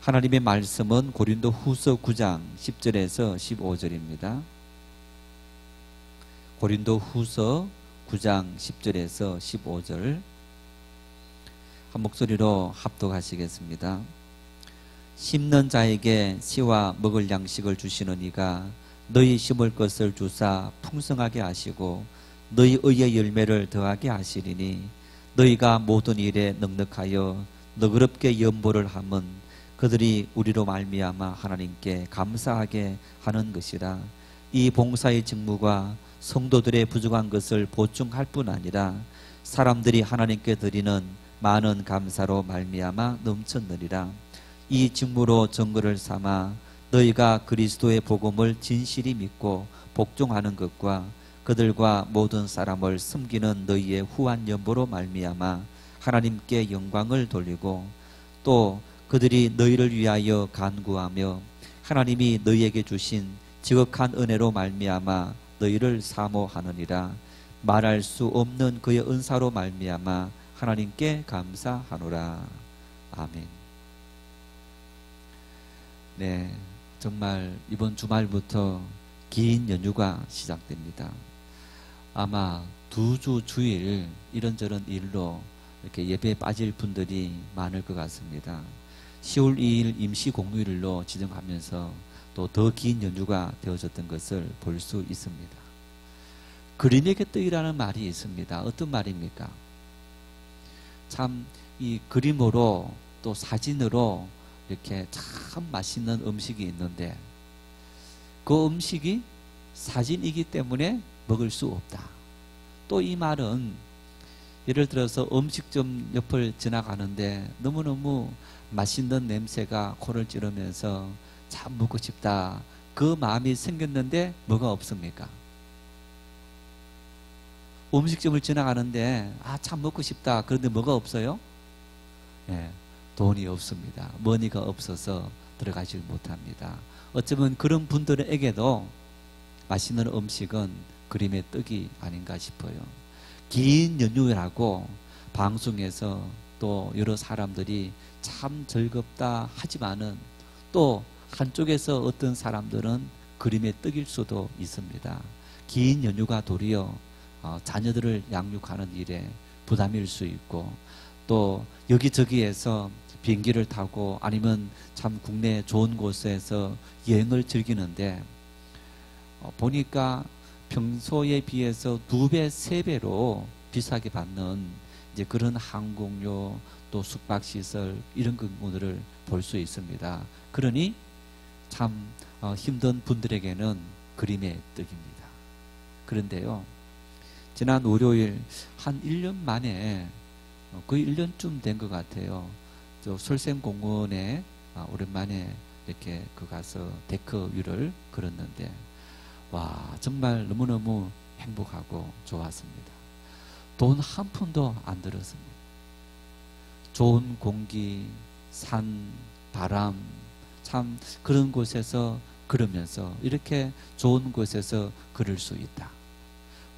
하나님의 말씀은 고린도 후서 9장 10절에서 15절입니다. 고린도 후서 9장 10절에서 15절 한 목소리로 합독하시겠습니다. 심는 자에게 씨와 먹을 양식을 주시는 이가 너희 심을 것을 주사 풍성하게 하시고 너희 의의 열매를 더하게 하시리니 너희가 모든 일에 넉넉하여 너그럽게 연보를 함은 그들이 우리로 말미암아 하나님께 감사하게 하는 것이라. 이 봉사의 직무가 성도들의 부족한 것을 보충할 뿐 아니라 사람들이 하나님께 드리는 많은 감사로 말미암아 넘쳤느니라. 이 직무로 증거를 삼아 너희가 그리스도의 복음을 진실히 믿고 복종하는 것과 그들과 모든 사람을 섬기는 너희의 후한 연보로 말미암아 하나님께 영광을 돌리고 또 그들이 너희를 위하여 간구하며 하나님이 너희에게 주신 지극한 은혜로 말미암아 너희를 사모하느니라. 말할 수 없는 그의 은사로 말미암아 하나님께 감사하노라. 아멘. 네, 정말 이번 주말부터 긴 연휴가 시작됩니다. 아마 2주 주일 이런저런 일로 이렇게 예배에 빠질 분들이 많을 것 같습니다. 10월 2일 임시 공휴일로 지정하면서 또 더 긴 연휴가 되어졌던 것을 볼 수 있습니다. 그림에게 떡이라는 말이 있습니다. 어떤 말입니까? 참 이 그림으로 또 사진으로 이렇게 참 맛있는 음식이 있는데 그 음식이 사진이기 때문에 먹을 수 없다. 또 이 말은 예를 들어서 음식점 옆을 지나가는데 너무너무 맛있는 냄새가 코를 찌르면서 참 먹고 싶다. 그 마음이 생겼는데 뭐가 없습니까? 음식점을 지나가는데 참 먹고 싶다. 그런데 뭐가 없어요? 예, 돈이 없습니다. 머니가 없어서 들어가질 못합니다. 어쩌면 그런 분들에게도 맛있는 음식은 그림의 떡이 아닌가 싶어요. 긴 연휴라고 방송에서 또 여러 사람들이 참 즐겁다 하지만은 또 한쪽에서 어떤 사람들은 그림의 떡일 수도 있습니다. 긴 연휴가 도리어 자녀들을 양육하는 일에 부담일 수 있고 또 여기저기에서 비행기를 타고 아니면 참 국내 좋은 곳에서 여행을 즐기는데 보니까 평소에 비해서 2배, 3배로 비싸게 받는 이제 그런 항공료 또 숙박시설 이런 경우들을 볼 수 있습니다. 그러니 참 힘든 분들에게는 그림의 떡입니다. 그런데요, 지난 월요일 한 1년 만에 거의 1년쯤 된 것 같아요. 저 설샘공원에 오랜만에 이렇게 가서 데크 위를 걸었는데 와, 정말 너무너무 행복하고 좋았습니다. 돈 한 푼도 안 들었습니다. 좋은 공기, 산, 바람, 참 그런 곳에서 걸으면서 이렇게 좋은 곳에서 걸을 수 있다.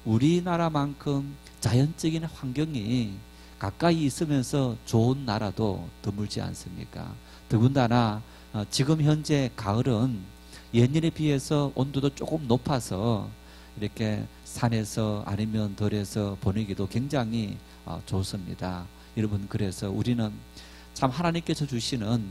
우리나라만큼 자연적인 환경이 가까이 있으면서 좋은 나라도 드물지 않습니까? 더군다나 지금 현재 가을은 예년에 비해서 온도도 조금 높아서 이렇게 산에서 아니면 들에서 보내기도 굉장히 좋습니다. 여러분, 그래서 우리는 참 하나님께서 주시는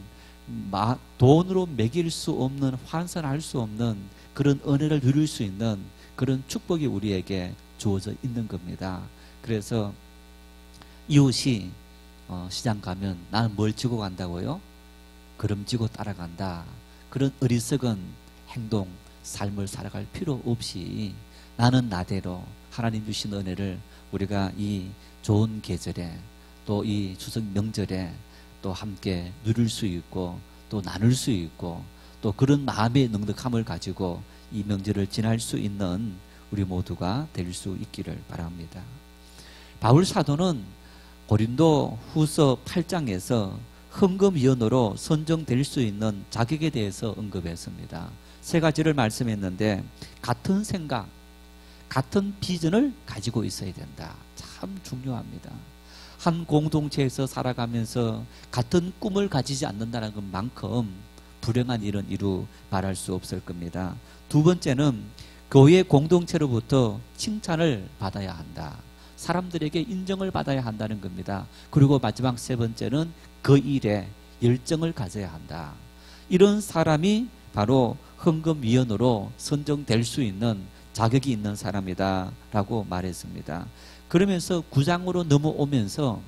돈으로 매길 수 없는, 환산할 수 없는 그런 은혜를 누릴 수 있는 그런 축복이 우리에게 주어져 있는 겁니다. 그래서 이웃이 시장 가면 나는 뭘 지고 간다고요? 그럼 지고 따라간다. 그런 어리석은 행동, 삶을 살아갈 필요 없이 나는 나대로 하나님 주신 은혜를 우리가 이 좋은 계절에 또 이 추석 명절에 또 함께 누릴 수 있고 또 나눌 수 있고 또 그런 마음의 넉넉함을 가지고 이 명절을 지날 수 있는 우리 모두가 될 수 있기를 바랍니다. 바울 사도는 고린도 후서 8장에서 헌금위원으로 선정될 수 있는 자격에 대해서 언급했습니다. 3가지를 말씀했는데 같은 생각, 같은 비전을 가지고 있어야 된다. 참 중요합니다. 한 공동체에서 살아가면서 같은 꿈을 가지지 않는다는 것만큼 불행한 일은 이루 말할 수 없을 겁니다. 두 번째는 교회 공동체로부터 칭찬을 받아야 한다. 사람들에게 인정을 받아야 한다는 겁니다. 그리고 마지막 세 번째는 그 일에 열정을 가져야 한다. 이런 사람이 바로 헌금위원으로 선정될 수 있는 자격이 있는 사람이다 라고 말했습니다. 그러면서 9장으로 넘어오면서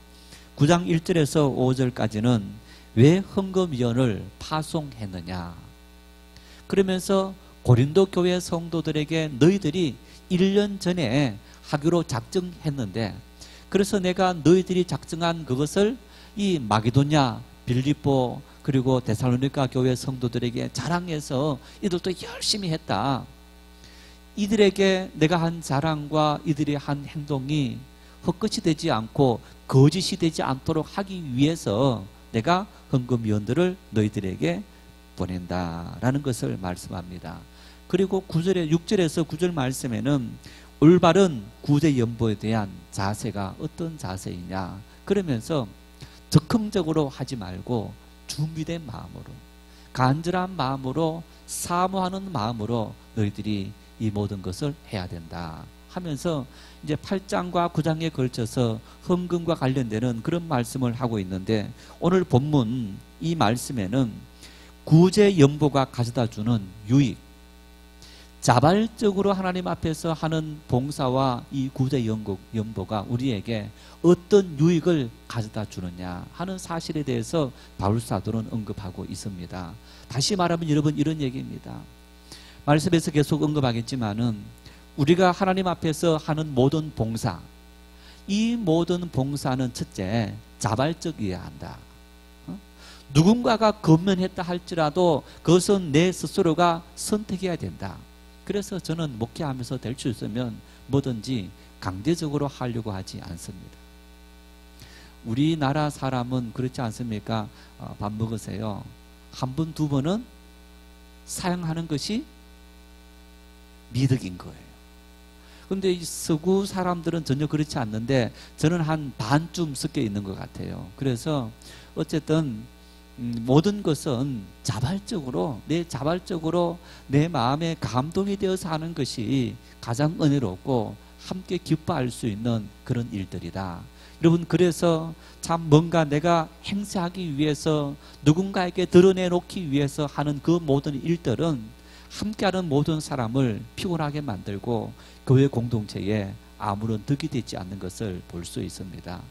9장 1절에서 5절까지는 왜 헌금위원을 파송했느냐, 그러면서 고린도 교회 성도들에게 너희들이 1년 전에 하기로 작정했는데, 그래서 내가 너희들이 작정한 그것을 이 마게도냐, 빌립보 그리고 데살로니가 교회 성도들에게 자랑해서 이들도 열심히 했다. 이들에게 내가 한 자랑과 이들이 한 행동이 헛것이 되지 않고 거짓이 되지 않도록 하기 위해서 내가 헌금위원들을 너희들에게 보낸다라는 것을 말씀합니다. 그리고 6절에서 9절 말씀에는 올바른 구제 연보에 대한 자세가 어떤 자세이냐, 그러면서 적극적으로 하지 말고 준비된 마음으로, 간절한 마음으로, 사모하는 마음으로 너희들이 이 모든 것을 해야 된다 하면서 이제 8장과 9장에 걸쳐서 헌금과 관련되는 그런 말씀을 하고 있는데, 오늘 본문 이 말씀에는 구제 연보가 가져다주는 유익, 자발적으로 하나님 앞에서 하는 봉사와 이 구제 연보가 우리에게 어떤 유익을 가져다 주느냐 하는 사실에 대해서 바울 사도는 언급하고 있습니다. 다시 말하면 여러분, 이런 얘기입니다. 말씀에서 계속 언급하겠지만은 우리가 하나님 앞에서 하는 모든 봉사, 이 모든 봉사는 첫째 자발적이어야 한다. 누군가가 건면했다 할지라도 그것은 내 스스로가 선택해야 된다. 그래서 저는 목회하면서 될 수 있으면 뭐든지 강제적으로 하려고 하지 않습니다. 우리나라 사람은 그렇지 않습니까? 밥 먹으세요. 한 번, 두 번은 사용하는 것이 미덕인 거예요. 그런데 이 서구 사람들은 전혀 그렇지 않는데 저는 한 반쯤 섞여 있는 것 같아요. 그래서 어쨌든 모든 것은 자발적으로 내 마음에 감동이 되어서 하는 것이 가장 은혜롭고 함께 기뻐할 수 있는 그런 일들이다. 여러분, 그래서 참 뭔가 내가 행세하기 위해서 누군가에게 드러내놓기 위해서 하는 그 모든 일들은 함께하는 모든 사람을 피곤하게 만들고 교회 공동체에 아무런 득이 되지 않는 것을 볼 수 있습니다.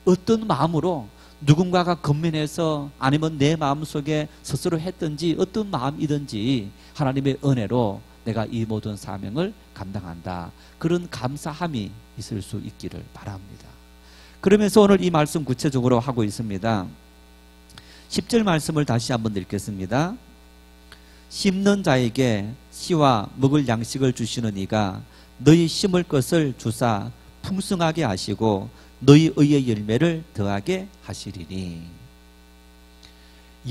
어떤 마음으로 누군가가 건면해서 아니면 내 마음속에 스스로 했든지 어떤 마음이든지 하나님의 은혜로 내가 이 모든 사명을 감당한다, 그런 감사함이 있을 수 있기를 바랍니다. 그러면서 오늘 이 말씀 구체적으로 하고 있습니다. 10절 말씀을 다시 한번 읽겠습니다. 심는 자에게 씨와 먹을 양식을 주시는 이가 너희 심을 것을 주사 풍성하게 하시고 너희 의의 열매를 더하게 하시리니.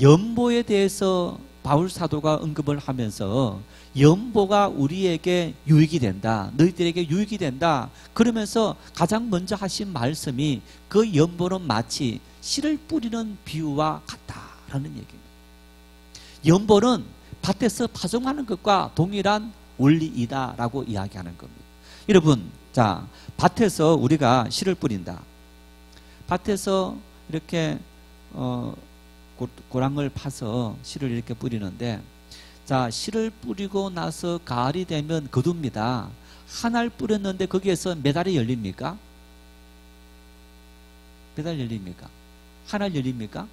연보에 대해서 바울 사도가 언급을 하면서 연보가 우리에게 유익이 된다, 너희들에게 유익이 된다, 그러면서 가장 먼저 하신 말씀이 그 연보는 마치 씨를 뿌리는 비유와 같다라는 얘기입니다. 연보는 밭에서 파종하는 것과 동일한 원리이다라고 이야기하는 겁니다. 여러분, 자, 밭에서 우리가 씨를 뿌린다. 밭에서 이렇게 고랑을 파서 씨를 이렇게 뿌리는데, 자, 씨를 뿌리고 나서 가을이 되면 거둡니다. 한 알 뿌렸는데 거기에서 몇 알이 열립니까? 몇 알 열립니까? 한 알 열립니까?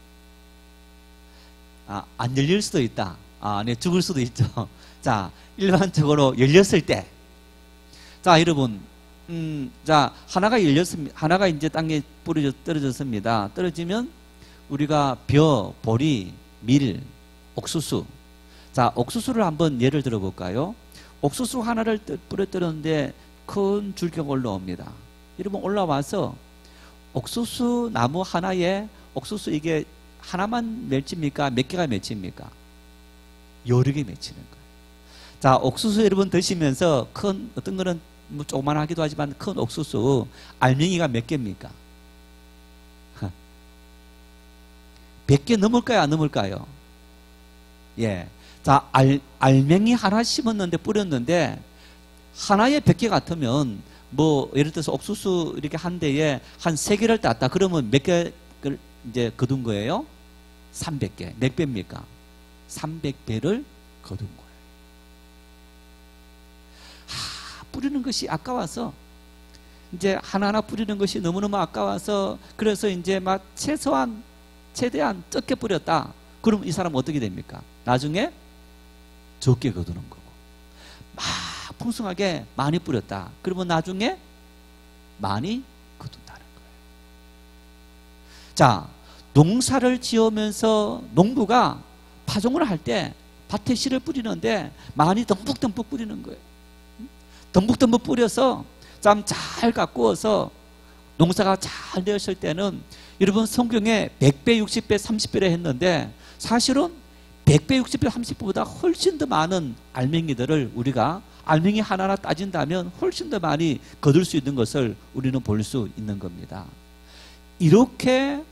안 열릴 수도 있다. 네, 죽을 수도 있죠. 자, 일반적으로 열렸을 때, 자, 여러분, 자, 하나가 열렸습니다. 하나가 이제 땅에 떨어졌습니다. 떨어지면 우리가 벼, 보리, 밀, 옥수수. 자, 옥수수를 한번 예를 들어 볼까요? 옥수수 하나를 뿌려뜨렸는데 큰 줄기가 올라옵니다. 여러분, 올라와서 옥수수 나무 하나에 옥수수 이게 하나만 맺힙니까? 몇 개가 맺힙니까? 여러 개 맺히는 거예요. 자, 옥수수 여러분 드시면서 큰, 어떤 거는 뭐 조그만하기도 하지만 큰 옥수수 알맹이가 몇 개입니까? 100개 넘을까요? 안 넘을까요? 예. 자, 알맹이 하나 심었는데 뿌렸는데 하나에 100개 같으면 뭐 예를 들어서 옥수수 이렇게 한 대에 한 3개를 땄다. 그러면 몇 개를 이제 거둔 거예요? 300개. 몇 배입니까? 300배를 거둔 거예요. 뿌리는 것이 아까워서 이제 하나하나 뿌리는 것이 너무너무 아까워서 그래서 이제 막 최대한 적게 뿌렸다. 그럼 이 사람 어떻게 됩니까? 나중에 적게 거두는 거고 막 풍성하게 많이 뿌렸다. 그러면 나중에 많이 거둔다는 거예요. 자, 농사를 지으면서 농부가 파종을 할 때 밭에 씨를 뿌리는데 많이 듬뿍듬뿍 뿌리는 거예요. 듬뿍듬뿍 뿌려서 참 잘 가꾸어서 농사가 잘 되었을 때는 여러분 성경에 100배, 60배, 30배를 했는데 사실은 100배, 60배, 30배보다 훨씬 더 많은 알맹이들을 우리가 알맹이 하나하나 따진다면 훨씬 더 많이 거둘 수 있는 것을 우리는 볼 수 있는 겁니다. 이렇게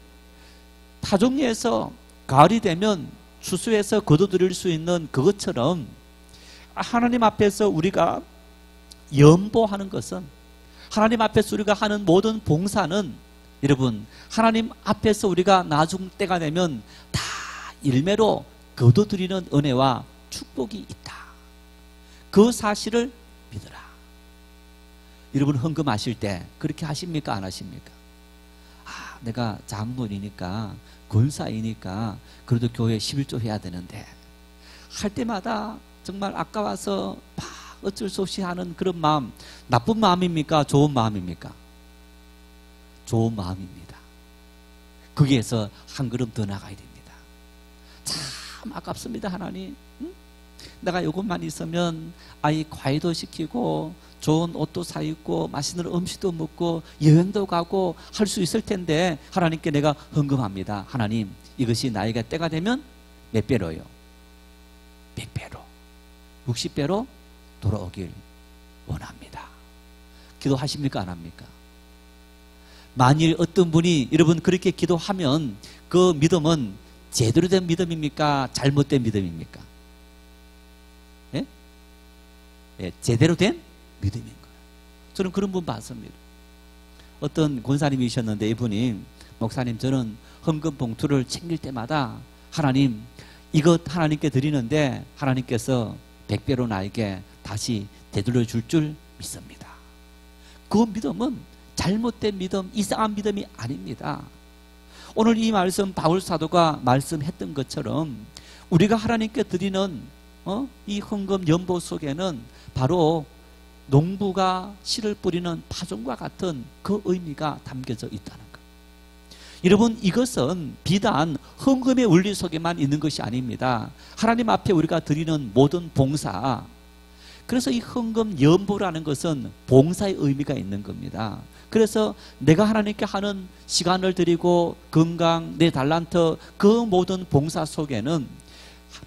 타종리에서 가을이 되면 추수해서 거둬들일 수 있는 그것처럼 하나님 앞에서 우리가 연보하는 것은 하나님 앞에서 우리가 하는 모든 봉사는 여러분 하나님 앞에서 우리가 나중 때가 되면 다 일매로 거둬들이는 은혜와 축복이 있다. 그 사실을 믿어라. 여러분 헌금하실 때 그렇게 하십니까? 안 하십니까? 내가 장로이니까 권사이니까 그래도 교회에 11조 해야 되는데 할 때마다 정말 아까워서 막 어쩔 수 없이 하는 그런 마음, 나쁜 마음입니까? 좋은 마음입니까? 좋은 마음입니다. 거기에서 한 걸음 더 나가야 됩니다. 참 아깝습니다. 하나님. 응? 내가 이것만 있으면 아이 과외도 시키고 좋은 옷도 사 입고 맛있는 음식도 먹고 여행도 가고 할 수 있을 텐데 하나님께 내가 헌금합니다. 하나님, 이것이 나이가 때가 되면 몇 배로요? 100배로 60배로 돌아오길 원합니다. 기도하십니까? 안 합니까? 만일 어떤 분이 여러분 그렇게 기도하면 그 믿음은 제대로 된 믿음입니까? 잘못된 믿음입니까? 예? 예, 제대로 된 믿음인 거예요. 저는 그런 분 봤습니다. 어떤 권사님이셨는데 이분이 목사님 저는 헌금 봉투를 챙길 때마다 하나님 이것 하나님께 드리는데 하나님께서 100배로 나에게 다시 되돌려 줄 믿습니다. 그 믿음은 잘못된 믿음, 이상한 믿음이 아닙니다. 오늘 이 말씀 바울 사도가 말씀했던 것처럼 우리가 하나님께 드리는 이 헌금 연보 속에는 바로 농부가 씨를 뿌리는 파종과 같은 그 의미가 담겨져 있다는 것. 여러분 이것은 비단 헌금의 원리 속에만 있는 것이 아닙니다. 하나님 앞에 우리가 드리는 모든 봉사, 그래서 이 헌금 연보라는 것은 봉사의 의미가 있는 겁니다. 그래서 내가 하나님께 하는 시간을 드리고 건강, 내 달란트 그 모든 봉사 속에는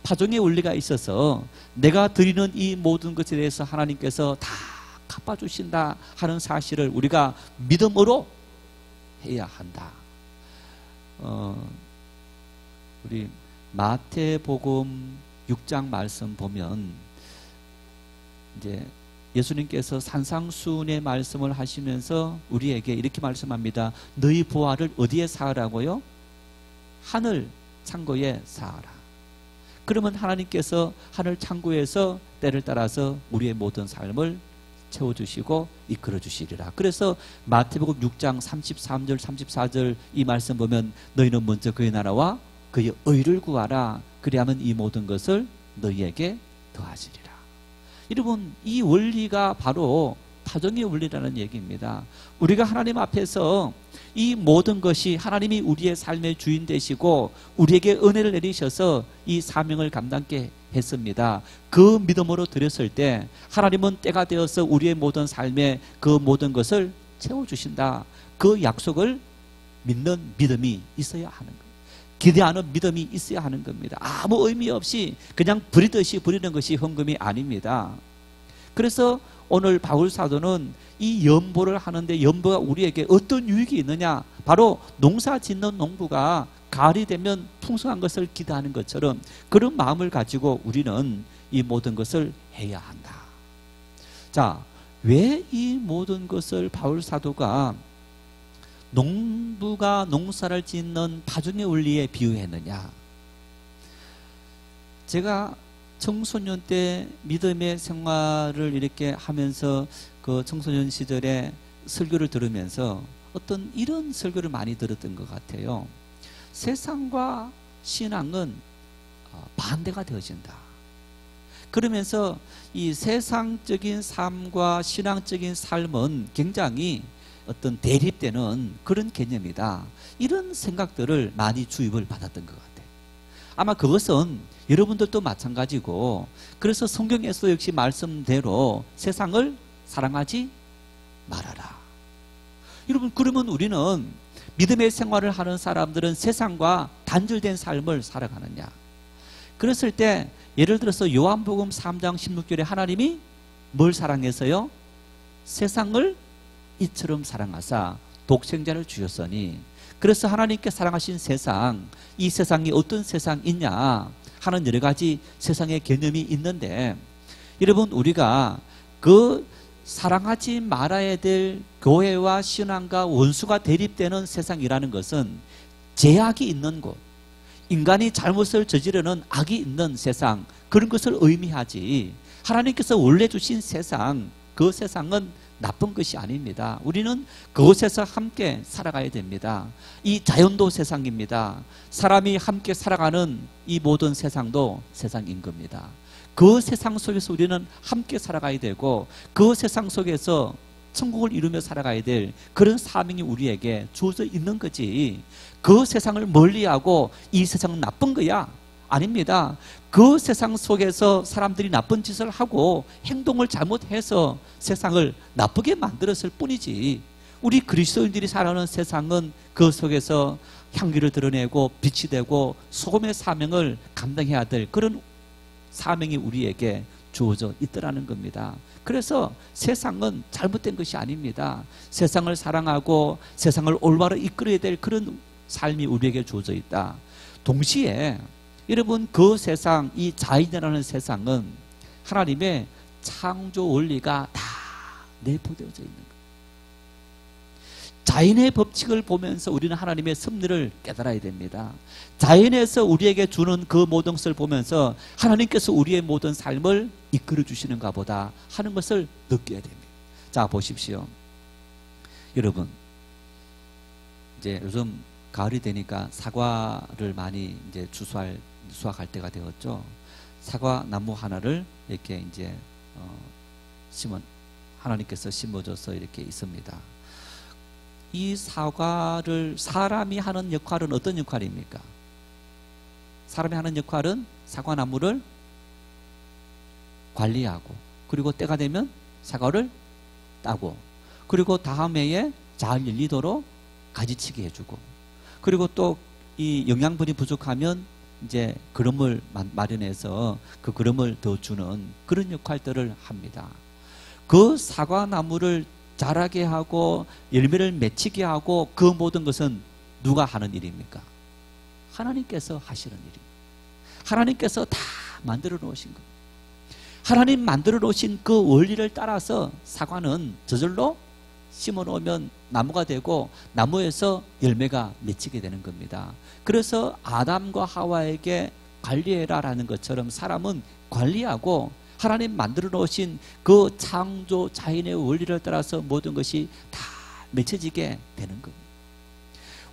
파종의 원리가 있어서 내가 드리는 이 모든 것에 대해서 하나님께서 다 갚아주신다 하는 사실을 우리가 믿음으로 해야 한다. 우리 마태복음 6장 말씀 보면 이제 예수님께서 산상수훈의 말씀을 하시면서 우리에게 이렇게 말씀합니다. 너희 보화를 어디에 쌓으라고요? 하늘 창고에 쌓아라. 그러면 하나님께서 하늘 창고에서 때를 따라서 우리의 모든 삶을 채워주시고 이끌어주시리라. 그래서 마태복음 6장 33절 34절 이 말씀 보면 너희는 먼저 그의 나라와 그의 의를 구하라. 그리하면 이 모든 것을 너희에게 더하시리라. 여러분 이 원리가 바로 파종의 원리라는 얘기입니다. 우리가 하나님 앞에서 이 모든 것이 하나님이 우리의 삶의 주인 되시고 우리에게 은혜를 내리셔서 이 사명을 감당케 했습니다. 그 믿음으로 드렸을 때 하나님은 때가 되어서 우리의 모든 삶에 그 모든 것을 채워주신다. 그 약속을 믿는 믿음이 있어야 하는 거예요. 기대하는 믿음이 있어야 하는 겁니다. 아무 의미 없이 그냥 부리듯이 부리는 것이 헌금이 아닙니다. 그래서 오늘 바울 사도는 이 연보를 하는데 연보가 우리에게 어떤 유익이 있느냐? 바로 농사 짓는 농부가 가을이 되면 풍성한 것을 기대하는 것처럼 그런 마음을 가지고 우리는 이 모든 것을 해야 한다. 자, 왜 이 모든 것을 바울 사도가 농부가 농사를 짓는 파종의 원리에 비유했느냐? 제가 청소년 때 믿음의 생활을 이렇게 하면서 그 청소년 시절에 설교를 들으면서 어떤 이런 설교를 많이 들었던 것 같아요. 세상과 신앙은 반대가 되어진다. 그러면서 이 세상적인 삶과 신앙적인 삶은 굉장히 어떤 대립되는 그런 개념이다. 이런 생각들을 많이 주입을 받았던 것 같아요. 아마 그것은 여러분들도 마찬가지고, 그래서 성경에서 역시 말씀대로 세상을 사랑하지 말아라. 여러분, 그러면 우리는 믿음의 생활을 하는 사람들은 세상과 단절된 삶을 살아가느냐? 그랬을 때 예를 들어서 요한복음 3장 16절에 하나님이 뭘 사랑해서요? 세상을 이처럼 사랑하사 독생자를 주셨으니, 그래서 하나님께 사랑하신 세상, 이 세상이 어떤 세상이냐 하는 여러 가지 세상의 개념이 있는데, 여러분, 우리가 그 사랑하지 말아야 될 교회와 신앙과 원수가 대립되는 세상이라는 것은 죄악이 있는 곳, 인간이 잘못을 저지르는 악이 있는 세상, 그런 것을 의미하지, 하나님께서 원래 주신 세상, 그 세상은 나쁜 것이 아닙니다. 우리는 그곳에서 함께 살아가야 됩니다. 이 자연도 세상입니다. 사람이 함께 살아가는 이 모든 세상도 세상인 겁니다. 그 세상 속에서 우리는 함께 살아가야 되고, 그 세상 속에서 천국을 이루며 살아가야 될 그런 사명이 우리에게 주어져 있는 거지, 그 세상을 멀리하고 이 세상은 나쁜 거야, 아닙니다. 그 세상 속에서 사람들이 나쁜 짓을 하고 행동을 잘못해서 세상을 나쁘게 만들었을 뿐이지, 우리 그리스도인들이 살아가는 세상은 그 속에서 향기를 드러내고 빛이 되고 소금의 사명을 감당해야 될 그런 사명이 우리에게 주어져 있더라는 겁니다. 그래서 세상은 잘못된 것이 아닙니다. 세상을 사랑하고 세상을 올바로 이끌어야 될 그런 삶이 우리에게 주어져 있다. 동시에 여러분, 그 세상, 이 자연이라는 세상은 하나님의 창조 원리가 다 내포되어져 있는 거예요. 자연의 법칙을 보면서 우리는 하나님의 섭리를 깨달아야 됩니다. 자연에서 우리에게 주는 그 모든 것을 보면서 하나님께서 우리의 모든 삶을 이끌어 주시는가 보다 하는 것을 느껴야 됩니다. 자, 보십시오. 여러분, 이제 요즘 가을이 되니까 사과를 많이 이제 수확할 때가 되었죠. 사과 나무 하나를 이렇게 이제 하나님께서 심어줘서 이렇게 있습니다. 이 사과를 사람이 하는 역할은 어떤 역할입니까? 사람이 하는 역할은 사과나무를 관리하고, 그리고 때가 되면 사과를 따고, 그리고 다음 해에 잘 열리도록 가지치기 해주고, 그리고 또 이 영양분이 부족하면 이제 그름을 마련해서 그 그름을 더 주는 그런 역할들을 합니다. 그 사과나무를 자라게 하고 열매를 맺히게 하고 그 모든 것은 누가 하는 일입니까? 하나님께서 하시는 일입니다. 하나님께서 다 만들어 놓으신 겁니다. 하나님 만들어 놓으신 그 원리를 따라서 사과는 저절로 심어 놓으면 나무가 되고 나무에서 열매가 맺히게 되는 겁니다. 그래서 아담과 하와에게 관리해라라는 것처럼 사람은 관리하고 하나님 만들어 놓으신 그 창조 자연의 원리를 따라서 모든 것이 다 맺혀지게 되는 겁니다.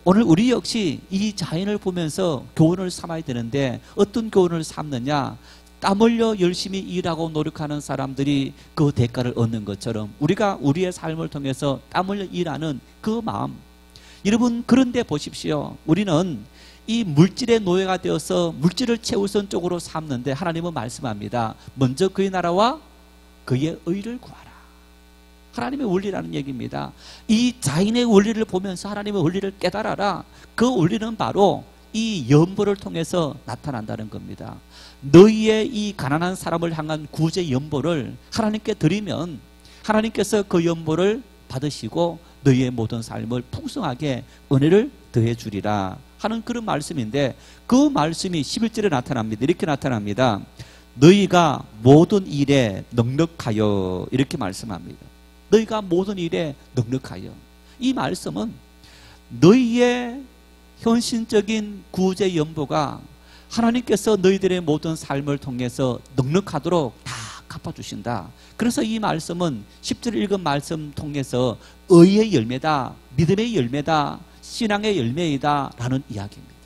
오늘 우리 역시 이 자연을 보면서 교훈을 삼아야 되는데, 어떤 교훈을 삼느냐? 땀 흘려 열심히 일하고 노력하는 사람들이 그 대가를 얻는 것처럼 우리가 우리의 삶을 통해서 땀 흘려 일하는 그 마음. 여러분, 그런데 보십시오. 우리는 이 물질의 노예가 되어서 물질을 최우선 쪽으로 삼는데 하나님은 말씀합니다. 먼저 그의 나라와 그의 의를 구하라. 하나님의 원리라는 얘기입니다. 이 자연의 원리를 보면서 하나님의 원리를 깨달아라. 그 원리는 바로 이 연보를 통해서 나타난다는 겁니다. 너희의 이 가난한 사람을 향한 구제 연보를 하나님께 드리면 하나님께서 그 연보를 받으시고 너희의 모든 삶을 풍성하게 은혜를 더해 주리라 하는 그런 말씀인데 그 말씀이 11절에 나타납니다. 이렇게 나타납니다. 너희가 모든 일에 넉넉하여 이렇게 말씀합니다. 너희가 모든 일에 넉넉하여. 이 말씀은 너희의 현실적인 구제 연보가 하나님께서 너희들의 모든 삶을 통해서 넉넉하도록 다 갚아주신다. 그래서 이 말씀은 10절 읽은 말씀 통해서 의의 열매다, 믿음의 열매다, 신앙의 열매이다 라는 이야기입니다.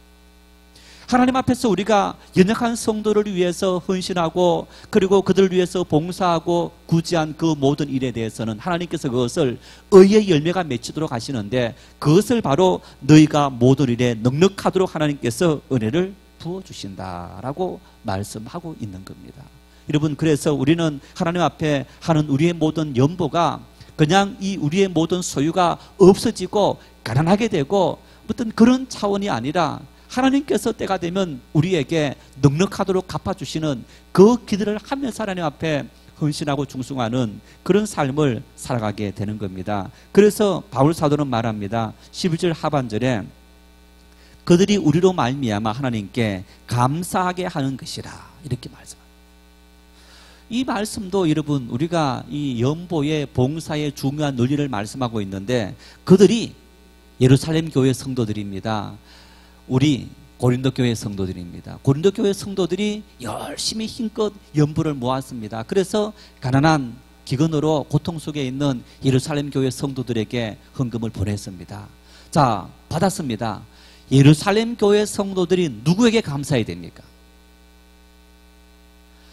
하나님 앞에서 우리가 연약한 성도를 위해서 헌신하고 그리고 그들을 위해서 봉사하고 구제한 그 모든 일에 대해서는 하나님께서 그것을 의의 열매가 맺히도록 하시는데 그것을 바로 너희가 모든 일에 넉넉하도록 하나님께서 은혜를 부어주신다라고 말씀하고 있는 겁니다. 여러분, 그래서 우리는 하나님 앞에 하는 우리의 모든 연보가 그냥 이 우리의 모든 소유가 없어지고 가난하게 되고 어떤 그런 차원이 아니라 하나님께서 때가 되면 우리에게 넉넉하도록 갚아주시는 그 기도를 하면서 하나님 앞에 헌신하고 충성하는 그런 삶을 살아가게 되는 겁니다. 그래서 바울 사도는 말합니다. 11절 하반절에 그들이 우리로 말미암아 하나님께 감사하게 하는 것이라 이렇게 말씀합니다. 이 말씀도 여러분 우리가 이 연보의 봉사의 중요한 논리를 말씀하고 있는데 그들이 예루살렘 교회 성도들입니다. 우리 고린도 교회 성도들입니다. 고린도 교회 성도들이 열심히 힘껏 연보를 모았습니다. 그래서 가난한 기근으로 고통 속에 있는 예루살렘 교회 성도들에게 헌금을 보냈습니다. 자, 받았습니다. 예루살렘 교회 성도들이 누구에게 감사해야 됩니까?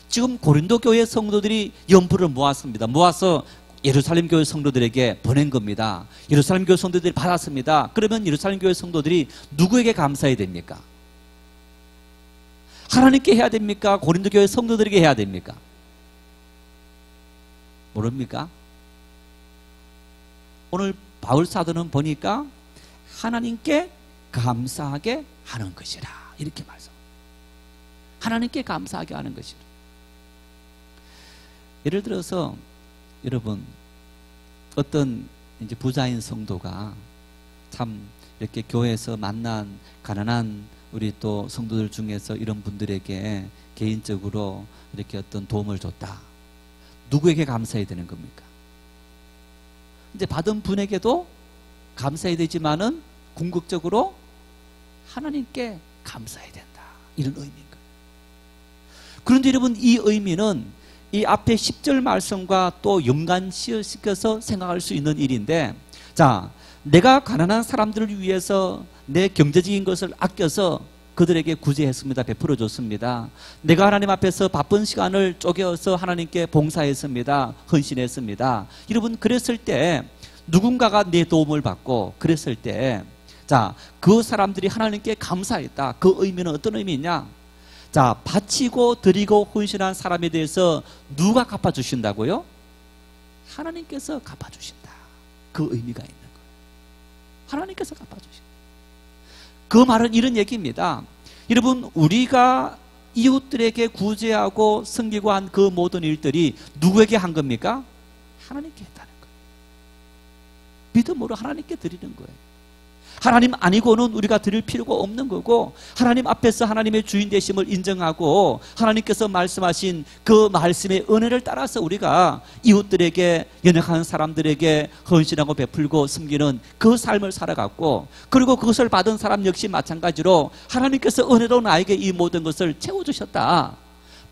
지금 고린도 교회 성도들이 연보를 모았습니다. 모아서 예루살렘 교회 성도들에게 보낸 겁니다. 예루살렘 교회 성도들이 받았습니다. 그러면 예루살렘 교회 성도들이 누구에게 감사해야 됩니까? 하나님께 해야 됩니까? 고린도 교회 성도들에게 해야 됩니까? 모릅니까? 오늘 바울 사도는 보니까 하나님께 감사하게 하는 것이라 이렇게 말씀. 하나님께 감사하게 하는 것이라. 예를 들어서 여러분 어떤 이제 부자인 성도가 참 이렇게 교회에서 만난 가난한 우리 또 성도들 중에서 이런 분들에게 개인적으로 이렇게 어떤 도움을 줬다. 누구에게 감사해야 되는 겁니까? 이제 받은 분에게도 감사해야 되지만은 궁극적으로 하나님께 감사해야 된다. 이런 의미인 거예요. 그런데 여러분 이 의미는 이 앞에 10절 말씀과 또 연관시켜서 생각할 수 있는 일인데 자, 내가 가난한 사람들을 위해서 내 경제적인 것을 아껴서 그들에게 구제했습니다. 베풀어 줬습니다. 내가 하나님 앞에서 바쁜 시간을 쪼개어서 하나님께 봉사했습니다. 헌신했습니다. 여러분 그랬을 때 누군가가 내 도움을 받고 그랬을 때 자, 그 사람들이 하나님께 감사했다. 그 의미는 어떤 의미냐? 자, 바치고 드리고 헌신한 사람에 대해서 누가 갚아주신다고요? 하나님께서 갚아주신다. 그 의미가 있는 거예요. 하나님께서 갚아주신다. 그 말은 이런 얘기입니다. 여러분 우리가 이웃들에게 구제하고 섬기고 한 그 모든 일들이 누구에게 한 겁니까? 하나님께 했다는 거예요. 믿음으로 하나님께 드리는 거예요. 하나님 아니고는 우리가 드릴 필요가 없는 거고 하나님 앞에서 하나님의 주인 되심을 인정하고 하나님께서 말씀하신 그 말씀의 은혜를 따라서 우리가 이웃들에게 연약한 사람들에게 헌신하고 베풀고 섬기는 그 삶을 살아갔고 그리고 그것을 받은 사람 역시 마찬가지로 하나님께서 은혜로 나에게 이 모든 것을 채워주셨다.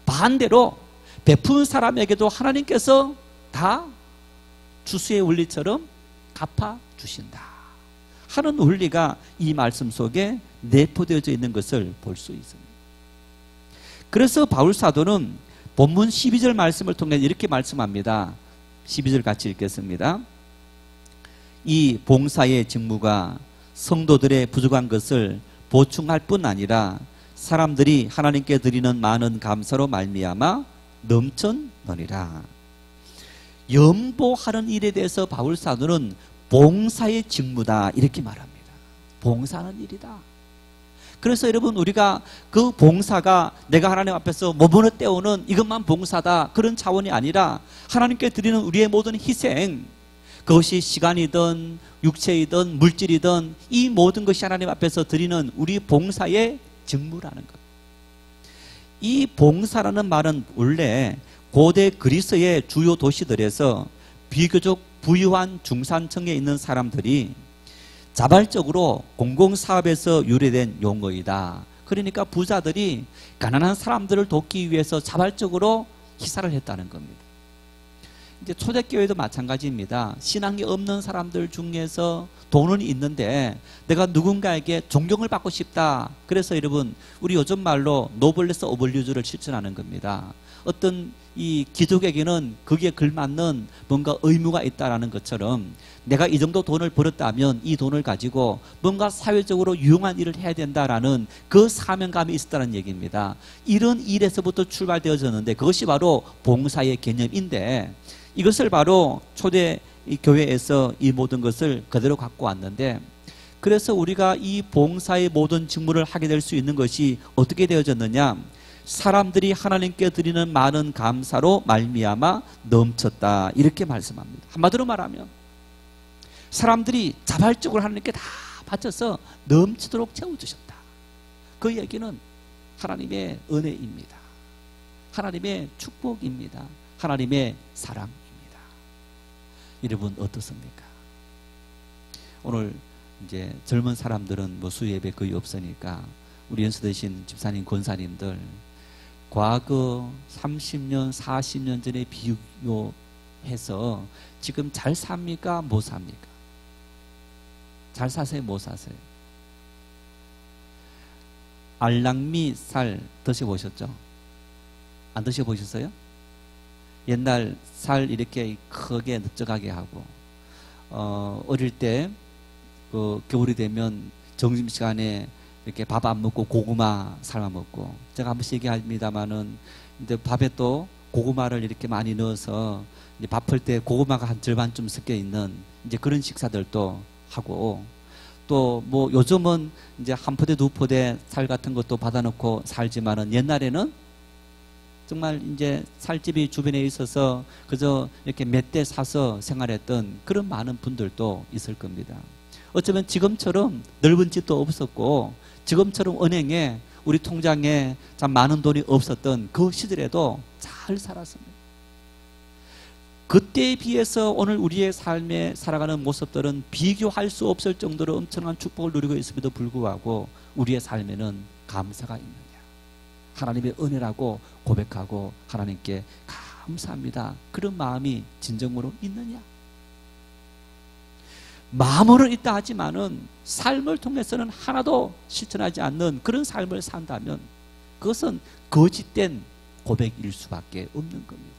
반대로 베푼 사람에게도 하나님께서 다 주수의 원리처럼 갚아주신다 하는 원리가 이 말씀 속에 내포되어져 있는 것을 볼 수 있습니다. 그래서 바울 사도는 본문 12절 말씀을 통해 이렇게 말씀합니다. 12절 같이 읽겠습니다. 이 봉사의 직무가 성도들의 부족한 것을 보충할 뿐 아니라 사람들이 하나님께 드리는 많은 감사로 말미암아 넘쳐너니라. 연보하는 일에 대해서 바울 사도는 봉사의 직무다 이렇게 말합니다. 봉사하는 일이다. 그래서 여러분 우리가 그 봉사가 내가 하나님 앞에서 몸으로 때우는 이것만 봉사다 그런 차원이 아니라 하나님께 드리는 우리의 모든 희생 그것이 시간이든 육체이든 물질이든 이 모든 것이 하나님 앞에서 드리는 우리 봉사의 직무라는 것. 이 봉사라는 말은 원래 고대 그리스의 주요 도시들에서 비교적 부유한 중산층에 있는 사람들이 자발적으로 공공사업에서 유래된 용어이다. 그러니까 부자들이 가난한 사람들을 돕기 위해서 자발적으로 희사를 했다는 겁니다. 이제 초대교회도 마찬가지입니다. 신앙이 없는 사람들 중에서 돈은 있는데 내가 누군가에게 존경을 받고 싶다. 그래서 여러분 우리 요즘 말로 노블레스 오블리주를 실천하는 겁니다. 어떤 이 기독에게는 거기에 걸맞는 뭔가 의무가 있다라는 것처럼 내가 이 정도 돈을 벌었다면 이 돈을 가지고 뭔가 사회적으로 유용한 일을 해야 된다라는 그 사명감이 있었다는 얘기입니다. 이런 일에서부터 출발되어졌는데 그것이 바로 봉사의 개념인데 이것을 바로 초대 교회에서 이 모든 것을 그대로 갖고 왔는데 그래서 우리가 이 봉사의 모든 직무를 하게 될 수 있는 것이 어떻게 되어졌느냐? 사람들이 하나님께 드리는 많은 감사로 말미암아 넘쳤다 이렇게 말씀합니다. 한마디로 말하면 사람들이 자발적으로 하나님께 다 바쳐서 넘치도록 채워주셨다. 그 얘기는 하나님의 은혜입니다. 하나님의 축복입니다. 하나님의 사랑입니다. 여러분 어떻습니까? 오늘 이제 젊은 사람들은 뭐 수예배 거의 없으니까 우리 연수 되신 집사님, 권사님들 과거 30년, 40년 전에 비교해서 지금 잘 삽니까? 못 삽니까? 잘 사세요? 못 사세요? 알랑미 쌀 드셔보셨죠? 안 드셔보셨어요? 옛날 살 이렇게 크게 넓적하게 하고 어릴 때 그 겨울이 되면 점심시간에 이렇게 밥 안 먹고 고구마 삶아 먹고 제가 한 번씩 얘기합니다마는 근데 밥에 또 고구마를 이렇게 많이 넣어서 이제 밥할 때 고구마가 한 절반쯤 섞여 있는 이제 그런 식사들도 하고 또 뭐 요즘은 이제 한 포대 두 포대 살 같은 것도 받아놓고 살지만은 옛날에는 정말 이제 살집이 주변에 있어서 그저 이렇게 몇 대 사서 생활했던 그런 많은 분들도 있을 겁니다. 어쩌면 지금처럼 넓은 집도 없었고 지금처럼 은행에 우리 통장에 참 많은 돈이 없었던 그 시절에도 잘 살았습니다. 그때에 비해서 오늘 우리의 삶에 살아가는 모습들은 비교할 수 없을 정도로 엄청난 축복을 누리고 있음에도 불구하고 우리의 삶에는 감사가 있느냐? 하나님의 은혜라고 고백하고 하나님께 감사합니다. 그런 마음이 진정으로 있느냐? 마음으로 있다 하지만은 삶을 통해서는 하나도 실천하지 않는 그런 삶을 산다면 그것은 거짓된 고백일 수밖에 없는 겁니다.